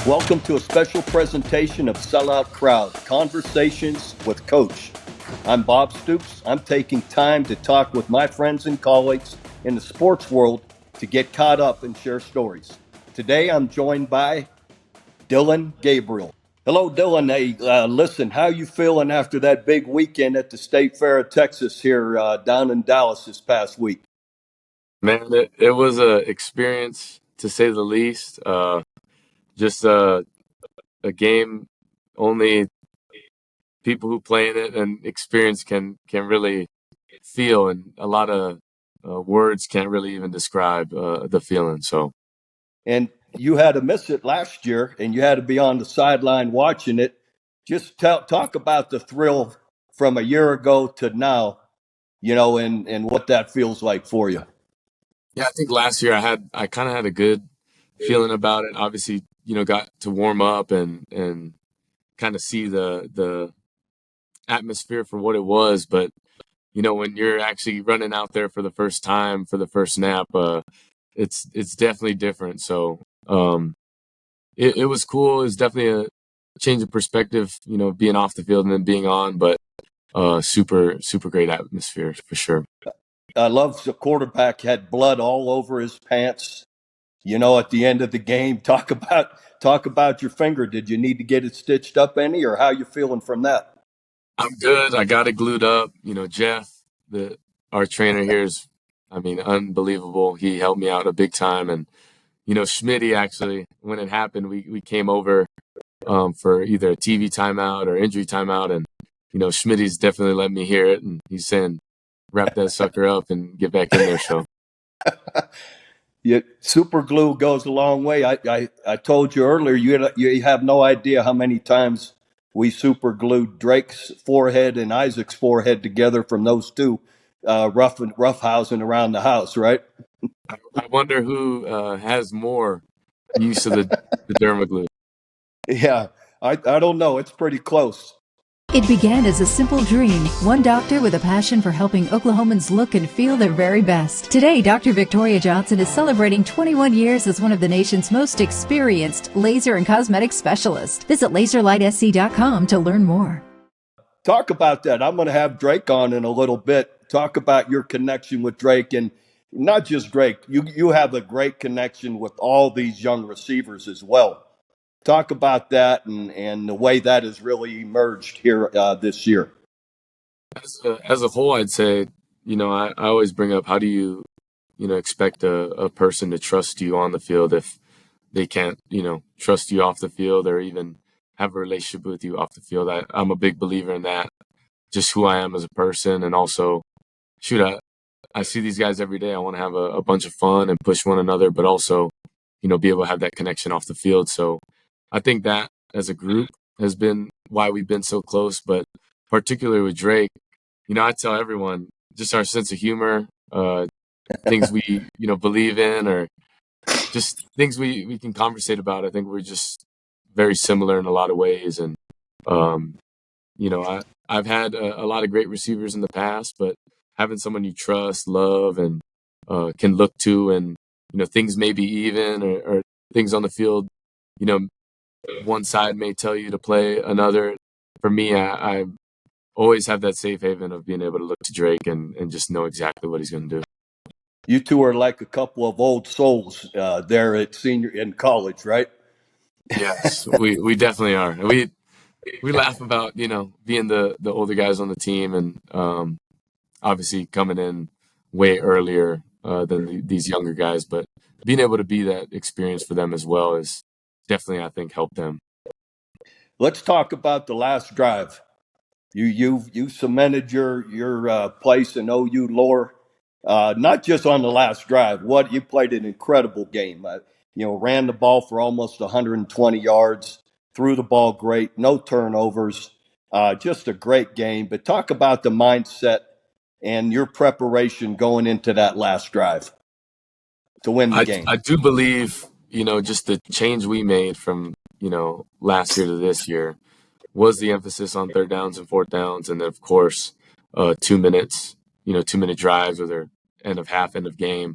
Welcome to a special presentation of Sellout Crowd, Conversations with Coach. I'm Bob Stoops. I'm taking time to talk with my friends and colleagues in the sports world to get caught up and share stories. Today I'm joined by Dillon Gabriel. Hello, Dillon. Hey, listen, how you feeling after that big weekend at the State Fair of Texas here down in Dallas this past week? Man, it was a experience to say the least. Just a game only people who play in it and experience can really feel, and a lot of words can't really even describe the feeling. So And you had to miss it last year, and you had to be on the sideline watching it. Just talk about the thrill from a year ago to now, and what that feels like for you. yeah, I think last year I kind of had a good feeling about it. Obviously, got to warm up and kind of see the atmosphere for what it was, but when you're actually running out there for the first time for the first snap, it's definitely different. So it was cool. It was definitely a change of perspective, being off the field and then being on, but super super great atmosphere for sure. I love the quarterback had blood all over his pants. At the end of the game, talk about your finger. Did you need to get it stitched up any, or how you feeling from that? I'm good. I got it glued up. Jeff, the our trainer here is, I mean, unbelievable. He helped me out a big time, and Schmitty actually, when it happened, we came over for either a TV timeout or injury timeout. And, Schmitty's definitely let me hear it. And he's saying, wrap that sucker up and get back in there. So Super glue goes a long way. I told you earlier, you have no idea how many times we super glued Drake's forehead and Isaac's forehead together from those two roughhousing around the house, right? I wonder who has more use of the dermaglue. Yeah, I don't know. It's pretty close. It began as a simple dream, one doctor with a passion for helping Oklahomans look and feel their very best. Today, Dr. Victoria Johnson is celebrating 21 years as one of the nation's most experienced laser and cosmetic specialists. Visit laserlightsc.com to learn more. Talk about that. I'm going to have Drake on in a little bit. Talk about your connection with Drake, and not just Drake. You have a great connection with all these young receivers as well. Talk about that and the way that has really emerged here this year. As a whole, I'd say, I always bring up, how do you, expect a person to trust you on the field if they can't, trust you off the field or even have a relationship with you off the field. I'm a big believer in that, just who I am as a person. And also, shoot, I see these guys every day. I want to have a bunch of fun and push one another, but also, be able to have that connection off the field. So I think that as a group has been why we've been so close, but particularly with Drake, I tell everyone just our sense of humor, things we, believe in, or just things we can conversate about. I think we're just very similar in a lot of ways. And, um, I've had a lot of great receivers in the past, but having someone you trust, love, and can look to, and, things may be even, or things on the field, you know, one side may tell you to play another. For me, I always have that safe haven of being able to look to Drake and just know exactly what he's going to do. You two are like a couple of old souls there at senior in college, right? Yes, we definitely are. We laugh about, being the older guys on the team, and obviously coming in way earlier than these younger guys, but being able to be that experience for them as well is definitely, I think, helped them. Let's talk about the last drive. You cemented your place in OU lore, not just on the last drive. What you played an incredible game. Ran the ball for almost 120 yards, threw the ball great, no turnovers, just a great game. But talk about the mindset and your preparation going into that last drive to win the game. I do believe, just the change we made from, last year to this year was the emphasis on third downs and fourth downs. And then, of course, 2 minutes, 2 minute drives, whether end of half, end of game.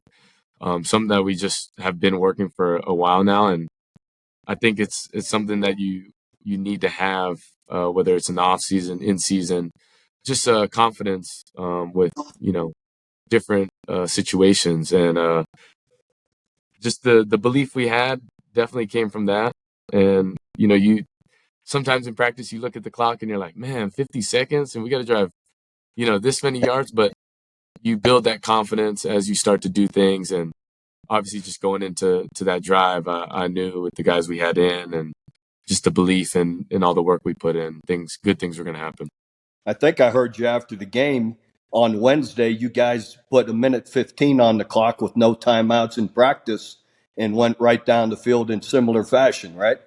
Something that we just have been working for a while now. And I think it's something that you need to have, whether it's in the off season, in season, just confidence with different situations, and just the belief we had definitely came from that. And you sometimes in practice you look at the clock and you're like, man, 50 seconds and we got to drive this many yards, but you build that confidence as you start to do things. And obviously just going into that drive, I knew with the guys we had in and just the belief in all the work we put in, good things were going to happen. I think I heard you after the game on Wednesday. You guys put a minute 15 on the clock with no timeouts in practice and went right down the field in similar fashion, right?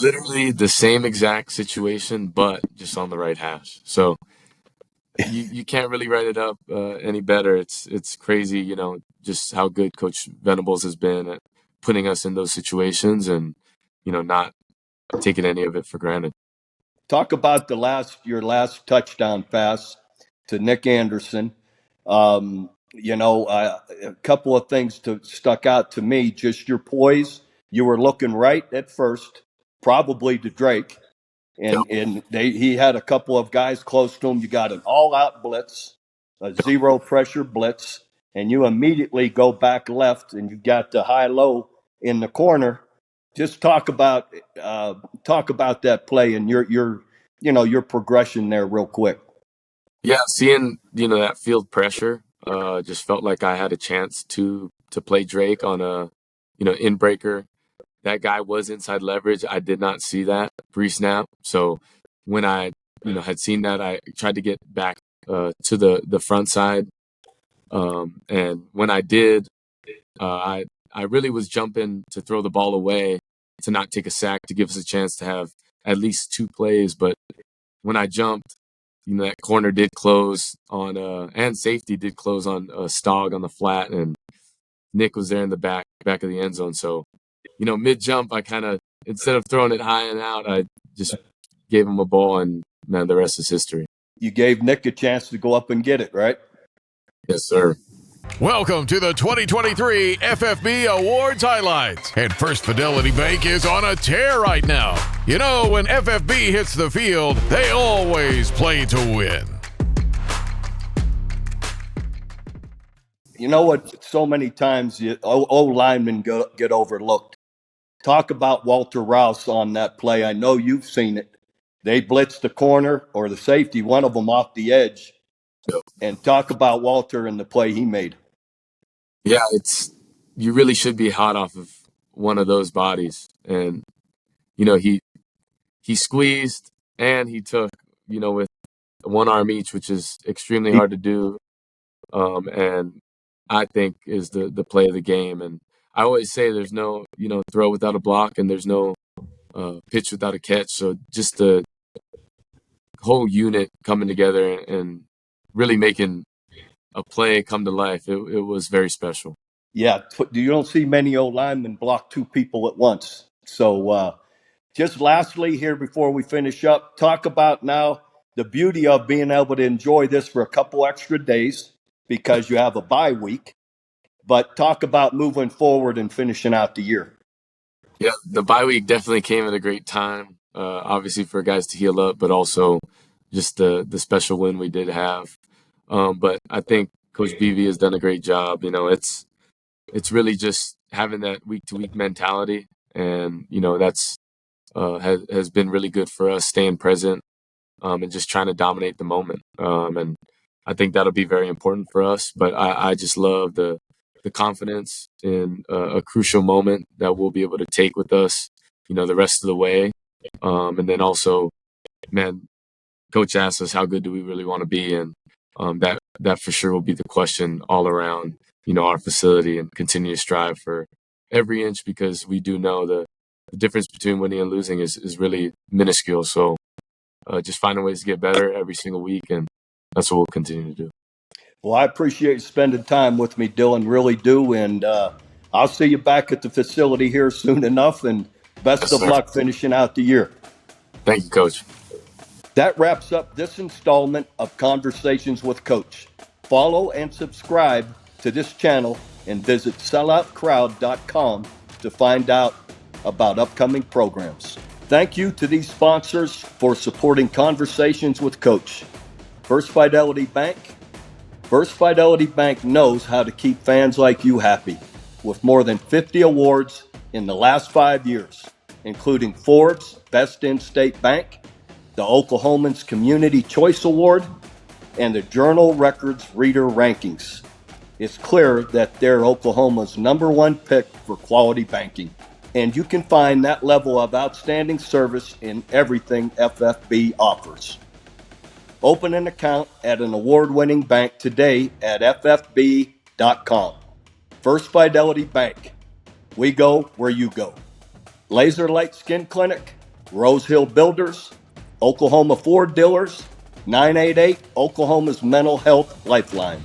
Literally the same exact situation, but just on the right hash. So you can't really write it up any better. It's crazy, just how good Coach Venables has been at putting us in those situations and, not taking any of it for granted. Talk about your last touchdown pass to Nick Anderson. A couple of things stuck out to me. Just your poise. You were looking right at first, probably to Drake, and he had a couple of guys close to him. You got an all-out blitz, a zero pressure blitz, and you immediately go back left, and you got the high-low in the corner. Just talk about that play and your progression there real quick. Yeah, seeing that field pressure, just felt like I had a chance to play Drake on a in breaker. That guy was inside leverage. I did not see that pre-snap. So when I had seen that, I tried to get back to the front side. And when I did, I really was jumping to throw the ball away to not take a sack to give us a chance to have at least 2 plays. But when I jumped, that corner did close on and safety did close on Stogg on the flat, and Nick was there in the back of the end zone. So, mid jump, I kind of, instead of throwing it high and out, I just gave him a ball, and man, the rest is history. You gave Nick a chance to go up and get it, right? Yes, sir. Welcome to the 2023 FFB Awards Highlights. And First Fidelity Bank is on a tear right now. When FFB hits the field, they always play to win. You know what? So many times linemen get overlooked. Talk about Walter Rouse on that play. I know you've seen it. They blitzed the corner or the safety, one of them off the edge. And talk about Walter and the play he made. Yeah, you really should be hot off of one of those bodies. And, he squeezed and he took, with one arm each, which is extremely hard to do. And I think is the play of the game. And I always say there's no, throw without a block and there's no pitch without a catch. So just the whole unit coming together and really making a play come to life. It was very special. Yeah, you don't see many old linemen block 2 people at once. So just lastly here before we finish up, talk about now the beauty of being able to enjoy this for a couple extra days because you have a bye week. But talk about moving forward and finishing out the year. Yeah, the bye week definitely came at a great time, obviously for guys to heal up, but also just the special win we did have. But I think Coach BV has done a great job. It's really just having that week-to-week mentality, and that's has been really good for us, staying present and just trying to dominate the moment. And I think that'll be very important for us. But I just love the confidence in a crucial moment that we'll be able to take with us, the rest of the way. And then also, man, Coach asked us how good do we really want to be, and that for sure will be the question all around, our facility, and continue to strive for every inch because we do know the difference between winning and losing is really minuscule. So just finding ways to get better every single week, and that's what we'll continue to do. Well, I appreciate you spending time with me, Dillon, really do. And I'll see you back at the facility here soon enough, and best of luck finishing out the year. Thank you, Coach. That wraps up this installment of Conversations with Coach. Follow and subscribe to this channel and visit selloutcrowd.com to find out about upcoming programs. Thank you to these sponsors for supporting Conversations with Coach. First Fidelity Bank. First Fidelity Bank knows how to keep fans like you happy, with more than 50 awards in the last 5 years, including Forbes Best In-State Bank, the Oklahomans Community Choice Award, and the Journal Records Reader Rankings. It's clear that they're Oklahoma's #1 pick for quality banking. And you can find that level of outstanding service in everything FFB offers. Open an account at an award-winning bank today at ffb.com. First Fidelity Bank. We go where you go. Laser Light Skin Clinic, Rose Hill Builders, Oklahoma Ford Dealers, 988 Oklahoma's Mental Health Lifeline.